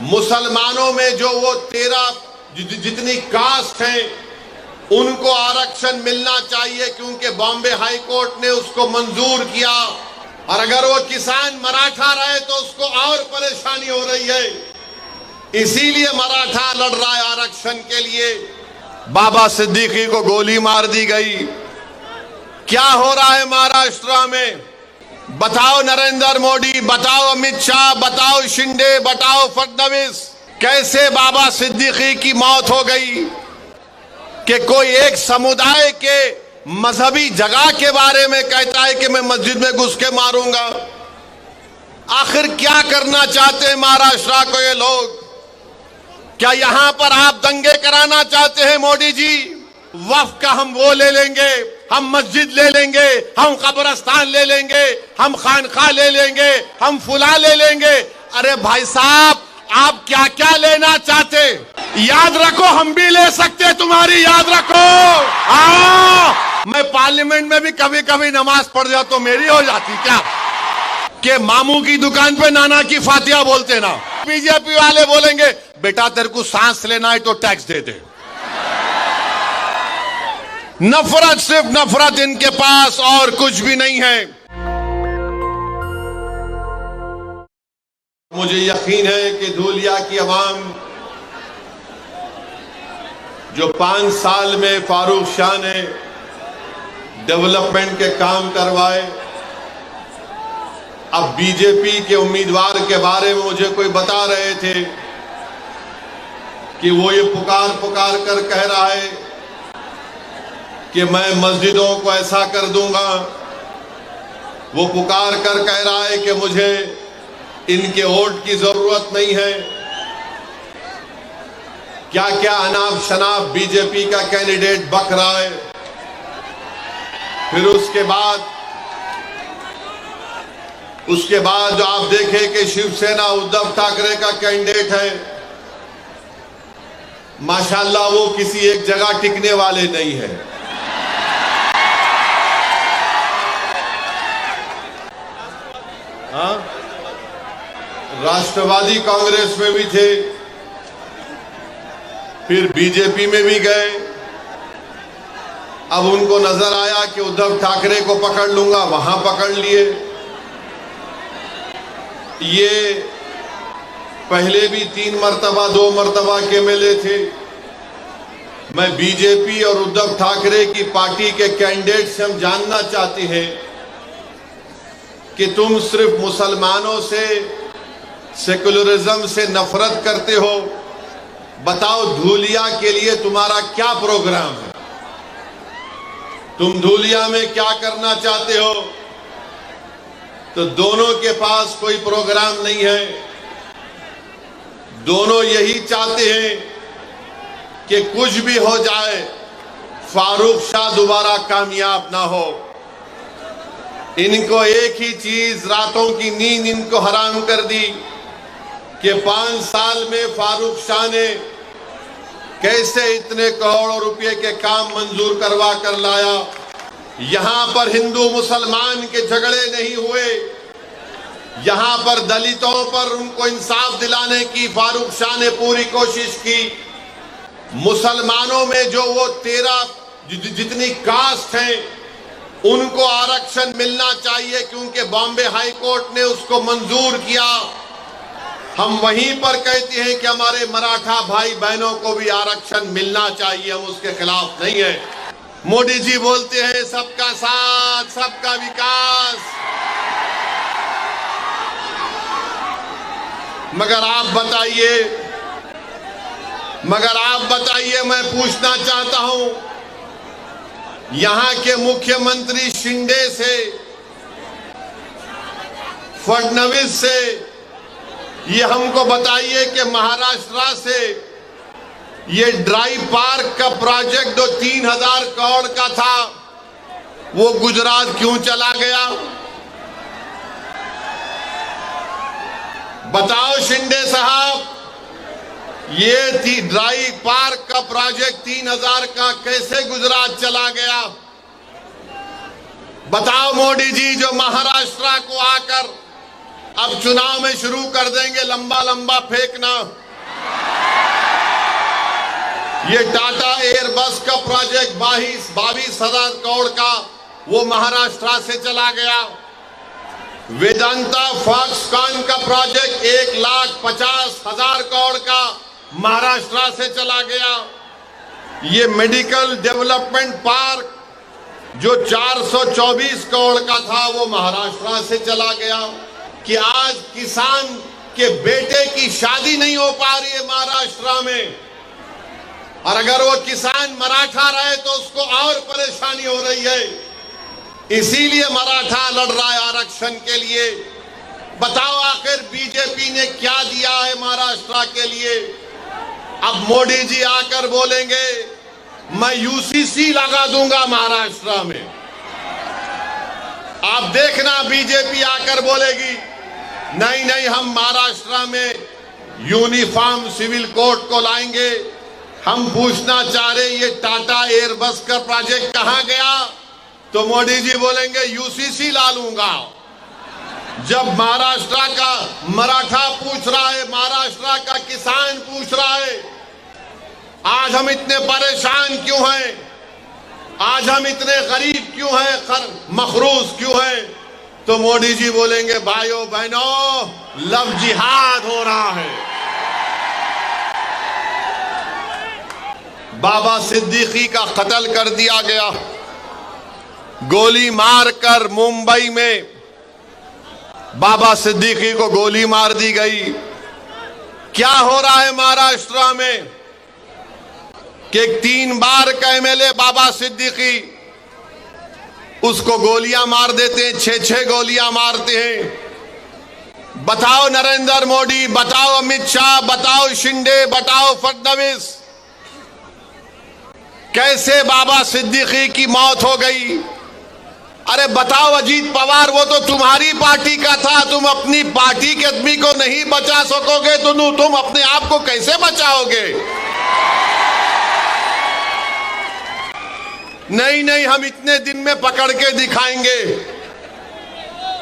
मुसलमानों में जो वो 13 जितनी कास्ट हैं उनको आरक्षण मिलना चाहिए, क्योंकि बॉम्बे हाई कोर्ट ने उसको मंजूर किया। और अगर वो किसान मराठा रहे तो उसको और परेशानी हो रही है, इसीलिए मराठा लड़ रहा है आरक्षण के लिए। बाबा सिद्दीकी को गोली मार दी गई। क्या हो रहा है महाराष्ट्र में? बताओ नरेंद्र मोदी, बताओ अमित शाह, बताओ शिंदे, बताओ फडणवीस, कैसे बाबा सिद्दीकी की मौत हो गई कि कोई एक समुदाय के मजहबी जगह के बारे में कहता है कि मैं मस्जिद में घुस के मारूंगा। आखिर क्या करना चाहते हैं महाराष्ट्र को ये लोग? क्या यहां पर आप दंगे कराना चाहते हैं मोदी जी? वक्फ का हम वो ले लेंगे, हम मस्जिद ले लेंगे, हम कब्रिस्तान ले लेंगे, हम खानका ले लेंगे, हम फुला ले लेंगे। अरे भाई साहब, आप क्या क्या लेना चाहते? याद रखो, हम भी ले सकते, तुम्हारी याद रखो। मैं पार्लियामेंट में भी कभी कभी नमाज पढ़ जाता तो मेरी हो जाती क्या कि मामू की दुकान पे नाना की फातिहा बोलते ना। बीजेपी वाले बोलेंगे बेटा तेरे को सांस लेना है तो टैक्स दे दे। नफरत, सिर्फ नफरत इनके पास, और कुछ भी नहीं है। मुझे यकीन है कि धूलिया की आवाम जो 5 साल में फारूक शाह ने डेवलपमेंट के काम करवाए, अब बीजेपी के उम्मीदवार के बारे में मुझे कोई बता रहे थे कि वो ये पुकार पुकार कर कह रहा है कि मैं मस्जिदों को ऐसा कर दूंगा। वो पुकार कर कह रहा है कि मुझे इनके वोट की जरूरत नहीं है। क्या क्या अनाप शनाप बीजेपी का कैंडिडेट बक रहा है। फिर उसके बाद जो आप देखें कि शिवसेना उद्धव ठाकरे का कैंडिडेट है, माशाल्लाह वो किसी एक जगह टिकने वाले नहीं है। हाँ, राष्ट्रवादी कांग्रेस में भी थे, फिर बीजेपी में भी गए। अब उनको नजर आया कि उद्धव ठाकरे को पकड़ लूंगा, वहां पकड़ लिए। ये पहले भी 3 मर्तबा 2 मर्तबा के एमएलए थे। मैं बीजेपी और उद्धव ठाकरे की पार्टी के कैंडिडेट से हम जानना चाहते हैं कि तुम सिर्फ मुसलमानों से, सेकुलरिज्म से नफरत करते हो। बताओ धूलिया के लिए तुम्हारा क्या प्रोग्राम है? तुम धूलिया में क्या करना चाहते हो? तो दोनों के पास कोई प्रोग्राम नहीं है। दोनों यही चाहते हैं कि कुछ भी हो जाए, फारूक शाह दोबारा कामयाब ना हो। इनको एक ही चीज, रातों की नींद इनको हराम कर दी कि 5 साल में फारूक शाह ने कैसे इतने करोड़ों रुपए के काम मंजूर करवा कर लाया। यहां पर हिंदू मुसलमान के झगड़े नहीं हुए, यहां पर दलितों पर उनको इंसाफ दिलाने की फारूक शाह ने पूरी कोशिश की। मुसलमानों में जो वो 13 जितनी कास्ट हैं उनको आरक्षण मिलना चाहिए, क्योंकि बॉम्बे हाई कोर्ट ने उसको मंजूर किया। हम वहीं पर कहते हैं कि हमारे मराठा भाई बहनों को भी आरक्षण मिलना चाहिए, हम उसके खिलाफ नहीं है। मोदी जी बोलते हैं सबका साथ, सबका विकास, मगर आप बताइए, मैं पूछना चाहता हूं, यहां के मुख्यमंत्री शिंदे से, फडणवीस से, ये हमको बताइए कि महाराष्ट्र से ये ड्राई पार्क का प्रोजेक्ट जो 3000 करोड़ का था वो गुजरात क्यों चला गया? बताओ शिंदे साहब, ये ड्राई पार्क का प्रोजेक्ट 3000 का कैसे गुजरात चला गया? बताओ मोदी जी, जो महाराष्ट्र को आकर अब चुनाव में शुरू कर देंगे लंबा लंबा फेंकना। ये टाटा एयरबस का प्रोजेक्ट 22,000 करोड़ का वो महाराष्ट्र से चला गया। वेदांता फॉक्सकॉन का प्रोजेक्ट 1,50,000 करोड़ का महाराष्ट्र से चला गया। ये मेडिकल डेवलपमेंट पार्क जो 424 करोड़ का था वो महाराष्ट्र से चला गया। कि आज किसान के बेटे की शादी नहीं हो पा रही है महाराष्ट्र में, और अगर वो किसान मराठा रहे तो उसको और परेशानी हो रही है। इसीलिए मराठा लड़ रहा है आरक्षण के लिए। बताओ आखिर बीजेपी ने क्या दिया है महाराष्ट्र के लिए? अब मोदी जी आकर बोलेंगे मैं यूसीसी लगा दूंगा महाराष्ट्र में। आप देखना बीजेपी आकर बोलेगी नहीं नहीं, हम महाराष्ट्र में यूनिफॉर्म सिविल कोड को लाएंगे। हम पूछना चाह रहे ये टाटा एयरबस का प्रोजेक्ट कहां गया? तो मोदी जी बोलेंगे यूसीसी ला लूंगा। जब महाराष्ट्र का मराठा पूछ रहा है, महाराष्ट्र का किसान पूछ रहा है आज हम इतने परेशान क्यों हैं, आज हम इतने गरीब क्यों हैं, मखरूज क्यों हैं, तो मोदी जी बोलेंगे भाइयों बहनों लव जिहाद हो रहा है। बाबा सिद्दीकी का कत्ल कर दिया गया, गोली मारकर मुंबई में बाबा सिद्दीकी को गोली मार दी गई। क्या हो रहा है महाराष्ट्र में कि 3 बार का एमएलए बाबा सिद्दीकी उसको गोलियां मार देते हैं, 6-6 गोलियां मारते हैं। बताओ नरेंद्र मोदी, बताओ अमित शाह, बताओ शिंदे, बताओ फडणवीस, कैसे बाबा सिद्दीकी की मौत हो गई? अरे बताओ अजीत पवार, वो तो तुम्हारी पार्टी का था, तुम अपनी पार्टी के आदमी को नहीं बचा सकोगे तो तुम अपने आप को कैसे बचाओगे? नहीं नहीं, हम इतने दिन में पकड़ के दिखाएंगे।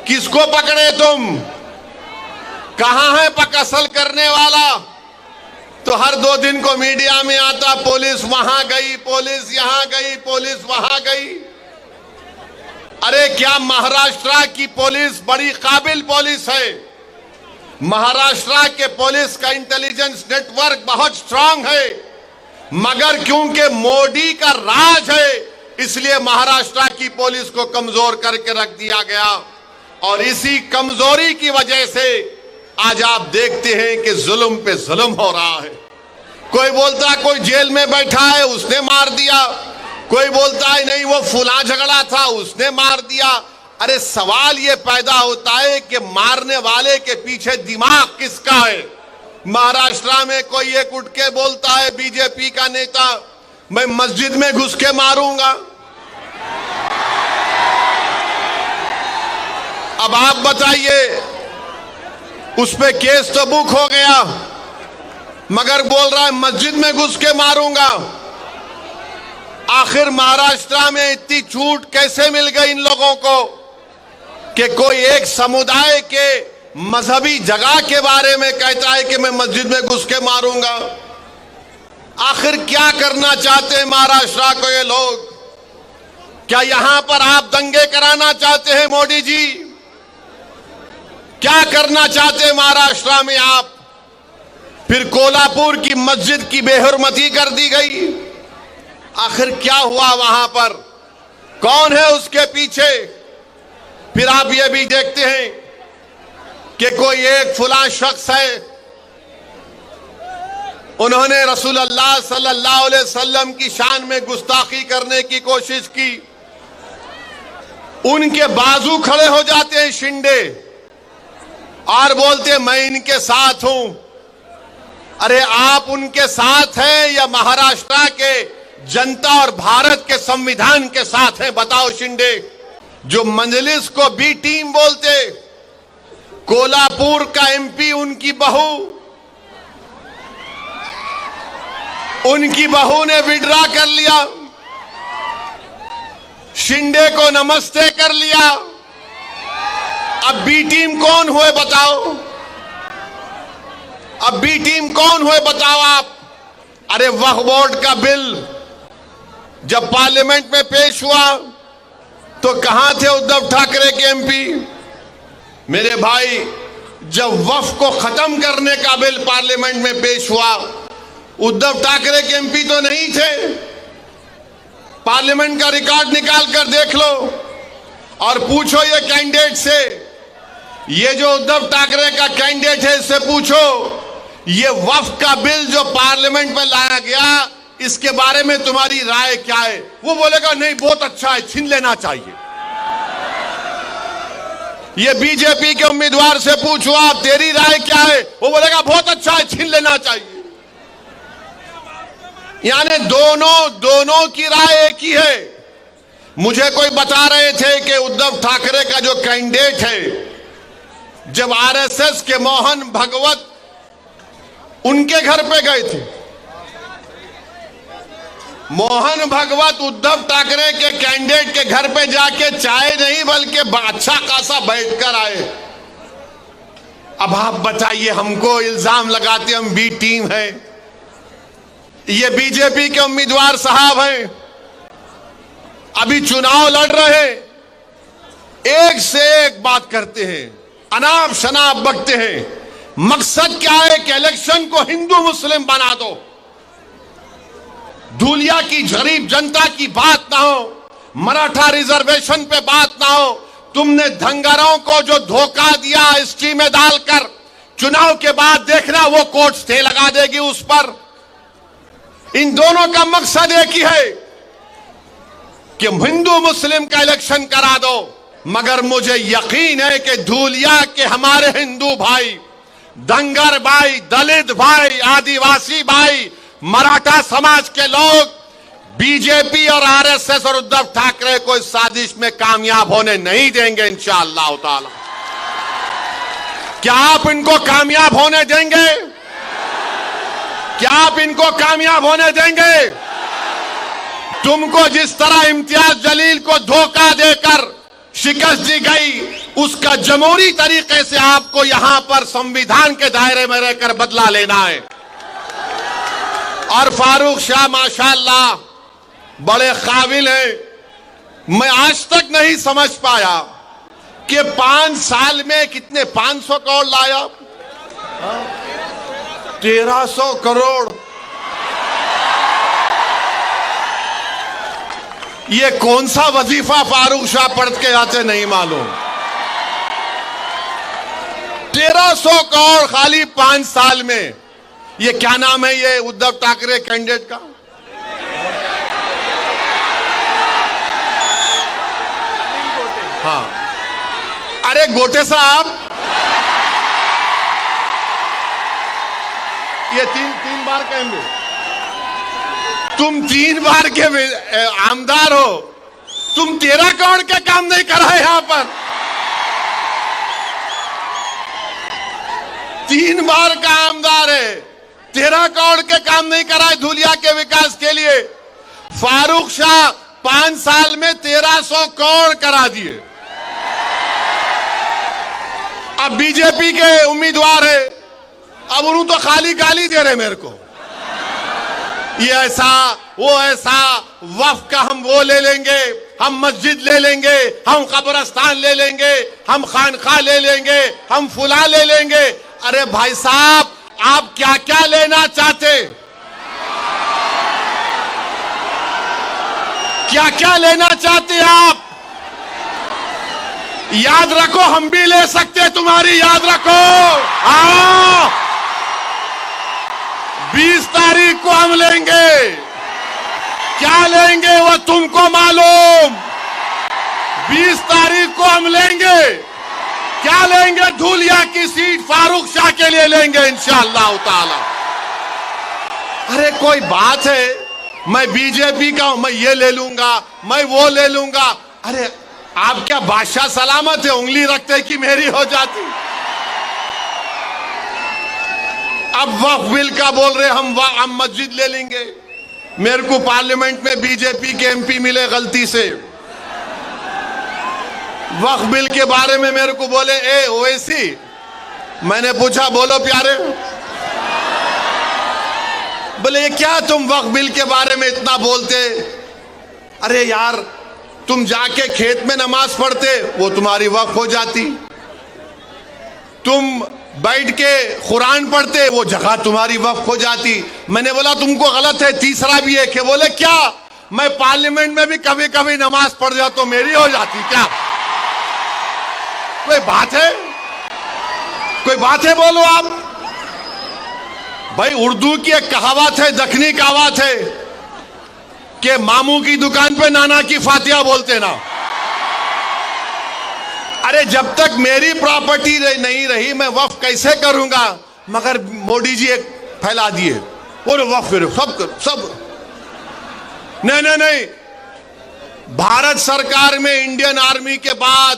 किसको पकड़े तुम? कहां है असल करने वाला? तो हर 2 दिन को मीडिया में आता पुलिस वहां गई, पुलिस यहां गई, पुलिस वहां गई। अरे क्या महाराष्ट्र की पुलिस बड़ी काबिल पुलिस है। महाराष्ट्र के पुलिस का इंटेलिजेंस नेटवर्क बहुत स्ट्रांग है, मगर क्योंकि मोदी का राज है इसलिए महाराष्ट्र की पुलिस को कमजोर करके रख दिया गया। और इसी कमजोरी की वजह से आज आप देखते हैं कि जुल्म पे जुल्म हो रहा है। कोई बोलता है कोई जेल में बैठा है उसने मार दिया, कोई बोलता है नहीं वो फुला झगड़ा था उसने मार दिया। अरे सवाल ये पैदा होता है कि मारने वाले के पीछे दिमाग किसका है? महाराष्ट्र में कोई एक उठ के बोलता है बीजेपी का नेता मैं मस्जिद में घुस के मारूंगा। अब आप बताइए, उस पे केस तो बुक हो गया मगर बोल रहा है मस्जिद में घुस के मारूंगा। आखिर महाराष्ट्र में इतनी छूट कैसे मिल गई इन लोगों को कि कोई एक समुदाय के मजहबी जगह के बारे में कहता है कि मैं मस्जिद में घुस के मारूंगा? आखिर क्या करना चाहते हैं महाराष्ट्र को ये लोग? क्या यहां पर आप दंगे कराना चाहते हैं मोदी जी? क्या करना चाहते हैं महाराष्ट्र में आप? फिर कोल्हापुर की मस्जिद की बेहुरमती कर दी गई। आखिर क्या हुआ वहां पर? कौन है उसके पीछे? फिर आप ये भी देखते हैं कि कोई एक फुला शख्स है, उन्होंने रसूलुल्लाह सल्लल्लाहु अलैहि वसल्लम की शान में गुस्ताखी करने की कोशिश की। उनके बाजू खड़े हो जाते हैं शिंदे और बोलते मैं इनके साथ हूं। अरे आप उनके साथ हैं या महाराष्ट्र के जनता और भारत के संविधान के साथ हैं? बताओ शिंदे, जो मजलिस को बी टीम बोलते, कोल्हापुर का एमपी उनकी बहू ने विड्रा कर लिया, शिंदे को नमस्ते कर लिया। अब बी टीम कौन हुए बताओ? अब बी टीम कौन हुए बताओ आप? अरे वक्फ बोर्ड का बिल जब पार्लियामेंट में पेश हुआ तो कहां थे उद्धव ठाकरे के एमपी? मेरे भाई, जब वक्फ को खत्म करने का बिल पार्लियामेंट में पेश हुआ, उद्धव ठाकरे के एमपी तो नहीं थे। पार्लियामेंट का रिकॉर्ड निकाल कर देख लो और पूछो ये कैंडिडेट से, ये जो उद्धव ठाकरे का कैंडिडेट है इससे पूछो, ये वक्फ का बिल जो पार्लियामेंट में लाया गया इसके बारे में तुम्हारी राय क्या है? वो बोलेगा नहीं बहुत अच्छा है, छीन लेना चाहिए। ये बीजेपी के उम्मीदवार से पूछो आप, तेरी राय क्या है? वो बोलेगा बहुत अच्छा है, छीन लेना चाहिए। यानी दोनों की राय एक ही है। मुझे कोई बता रहे थे कि उद्धव ठाकरे का जो कैंडिडेट है, जब आरएसएस के मोहन भागवत उनके घर पे गए थे, मोहन भागवत उद्धव ठाकरे के कैंडिडेट के घर पे जाके चाय नहीं बल्कि अच्छा खासा बैठकर आए। अब आप बताइए, हमको इल्जाम लगाते हम बी टीम है। ये बीजेपी के उम्मीदवार साहब हैं, अभी चुनाव लड़ रहे, एक से एक बात करते हैं, अनाप शनाप बकते हैं। मकसद क्या है कि इलेक्शन को हिंदू मुस्लिम बना दो, धूलिया की गरीब जनता की बात ना हो, मराठा रिजर्वेशन पे बात ना हो। तुमने धंगरों को जो धोखा दिया स्कीम में डालकर, चुनाव के बाद देखना वो कोर्ट स्टे लगा देगी उस पर। इन दोनों का मकसद एक ही है कि हिंदू मुस्लिम का इलेक्शन करा दो। मगर मुझे यकीन है कि धूलिया के हमारे हिंदू भाई, धंगर भाई, दलित भाई, आदिवासी भाई, मराठा समाज के लोग बीजेपी और आरएसएस और उद्धव ठाकरे को इस साजिश में कामयाब होने नहीं देंगे इंशाअल्लाह ताला। क्या आप इनको कामयाब होने देंगे? क्या आप इनको कामयाब होने देंगे? तुमको जिस तरह इम्तियाज जलील को धोखा देकर शिकस्त दी गई, उसका जमहूरी तरीके से आपको यहां पर संविधान के दायरे में रहकर बदला लेना है। और फारूक शाह माशाअल्लाह बड़े काबिल हैं। मैं आज तक नहीं समझ पाया कि 5 साल में कितने 500 करोड़ लाया, 1300 करोड़। ये कौन सा वजीफा फारूक शाह पढ़ के आते नहीं मालूम। 1300 करोड़ खाली 5 साल में। ये क्या नाम है ये उद्धव ठाकरे कैंडिडेट का? हाँ, अरे गोटे साहब, ये तीन बार कहेंगे, तुम 3 बार के आमदार हो, तुम 13 करोड़ के काम नहीं कराए यहां पर। 3 बार का आमदार है, 13 करोड़ के काम नहीं कराए धूलिया के विकास के लिए। फारूक शाह 5 साल में 1300 करोड़ करा दिए। अब बीजेपी के उम्मीदवार है, अब उन्होंने तो खाली गाली दे रहे मेरे को, ये ऐसा वो ऐसा, वक्फ का हम वो ले लेंगे, हम मस्जिद ले लेंगे, हम कब्रिस्तान ले लेंगे, हम खानखा ले लेंगे, हम फुला ले लेंगे। अरे भाई साहब, आप क्या क्या लेना चाहते? क्या क्या लेना चाहते आप? याद रखो, हम भी ले सकते, तुम्हारी याद रखो। आओ, 20 तारीख को हम लेंगे। क्या लेंगे वो तुमको मालूम। 20 तारीख को हम लेंगे। क्या लेंगे? धूलिया की सीट फारूक शाह के लिए लेंगे इंशाअल्लाह ताला। अरे कोई बात है, मैं बीजेपी का हूं, मैं ये ले लूंगा, मैं वो ले लूंगा। अरे आप क्या बादशाह सलामत है, उंगली रखते कि मेरी हो जाती। अब वक्फ बिल का बोल रहे हम मस्जिद ले लेंगे। मेरे को पार्लियामेंट में बीजेपी के एमपी मिले गलती से, वक्फ बिल के बारे में मेरे को बोले ए ओवैसी, मैंने पूछा बोलो प्यारे, बोले ये क्या तुम वक्फ बिल के बारे में इतना बोलते? अरे यार, तुम जाके खेत में नमाज पढ़ते, वो तुम्हारी वक्फ हो जाती। तुम बैठ के कुरान पढ़ते, वो जगह तुम्हारी वक्फ हो जाती। मैंने बोला तुमको गलत है। तीसरा भी एक है। बोले क्या? मैं पार्लियामेंट में भी कभी कभी नमाज पढ़ जाता तो मेरी हो जाती क्या? कोई बात है? कोई बात है? बोलो आप भाई। उर्दू की एक कहावत है, दखनी कहावत है कि मामू की दुकान पे नाना की फातिहा बोलते ना। अरे जब तक मेरी प्रॉपर्टी नहीं रही मैं वक्फ कैसे करूंगा? मगर मोदी जी एक फैला दिए, बोले वक्फ करो, सब नहीं नहीं नहीं। भारत सरकार में इंडियन आर्मी के बाद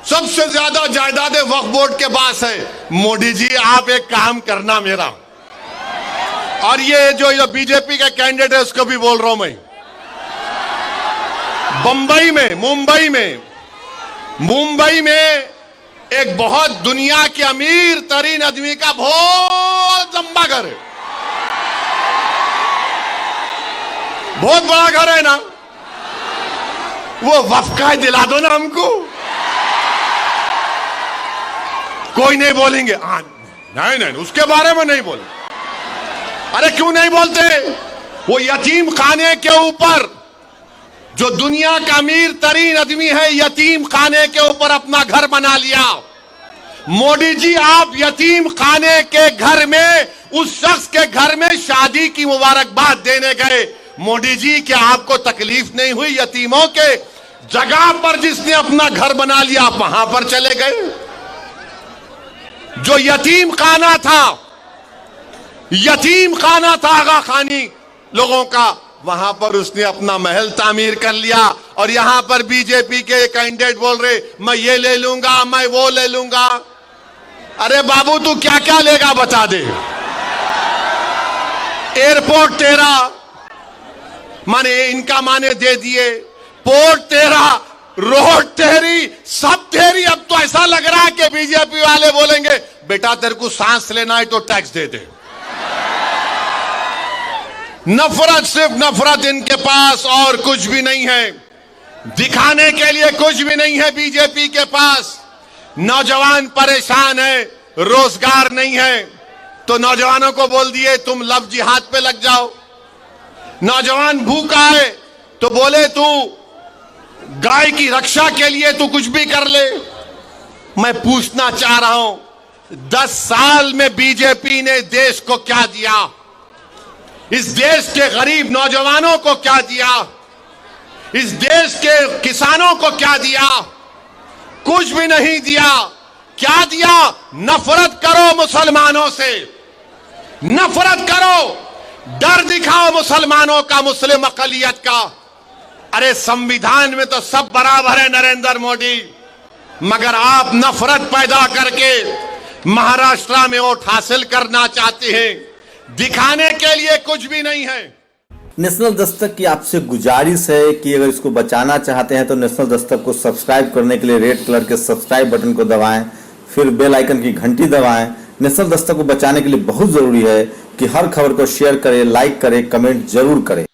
सबसे ज्यादा जायदादें वक्फ बोर्ड के पास है। मोदी जी आप एक काम करना मेरा, और ये जो बीजेपी का कैंडिडेट है उसको भी बोल रहा हूं मैं, मुंबई में एक बहुत दुनिया के अमीर तरीन आदमी का बहुत लंबा घर है, बहुत बड़ा घर है ना, वो वक्फ का दिला दो ना हमको। कोई नहीं बोलेंगे, नहीं उसके बारे में नहीं बोले। अरे क्यों नहीं बोलते? वो यतीम खाने के ऊपर, जो दुनिया का अमीर तरीन आदमी है, यतीम खाने के ऊपर अपना घर बना लिया। मोदी जी आप यतीम खाने के घर में, उस शख्स के घर में शादी की मुबारकबाद देने गए। मोदी जी क्या आपको तकलीफ नहीं हुई? यतीमों के जगह पर जिसने अपना घर बना लिया आप वहां पर चले गए। जो यतीम खाना था आगा खानी लोगों का, वहां पर उसने अपना महल तामीर कर लिया। और यहां पर बीजेपी के कैंडिडेट बोल रहे मैं ये ले लूंगा, मैं वो ले लूंगा। अरे बाबू तू क्या क्या लेगा बता दे। एयरपोर्ट तेरा, माने इनका माने दे दिए, पोर्ट तेरा, रोड तेरी, सब तेरी। अब तो ऐसा लग रहा है कि बीजेपी वाले बोलेंगे बेटा तेरे को सांस लेना है तो टैक्स दे दे। नफरत, सिर्फ नफरत इनके पास, और कुछ भी नहीं है। दिखाने के लिए कुछ भी नहीं है बीजेपी के पास। नौजवान परेशान है, रोजगार नहीं है, तो नौजवानों को बोल दिए तुम लव जिहाद पे लग जाओ। नौजवान भूखा है तो बोले तू गाय की रक्षा के लिए तू कुछ भी कर ले। मैं पूछना चाह रहा हूं 10 साल में बीजेपी ने देश को क्या दिया? इस देश के गरीब नौजवानों को क्या दिया? इस देश के किसानों को क्या दिया? कुछ भी नहीं दिया। क्या दिया? नफरत करो मुसलमानों से, नफरत करो, डर दिखाओ मुसलमानों का, मुस्लिम अकलियत का। अरे संविधान में तो सब बराबर है नरेंद्र मोदी, मगर आप नफरत पैदा करके महाराष्ट्र में वोट हासिल करना चाहते हैं। दिखाने के लिए कुछ भी नहीं है। नेशनल दस्तक की आपसे गुजारिश है कि अगर इसको बचाना चाहते हैं तो नेशनल दस्तक को सब्सक्राइब करने के लिए रेड कलर के सब्सक्राइब बटन को दबाएं, फिर बेल आइकन की घंटी दबाएं। नेशनल दस्तक को बचाने के लिए बहुत जरूरी है कि हर खबर को शेयर करें, लाइक करें, कमेंट जरूर करें।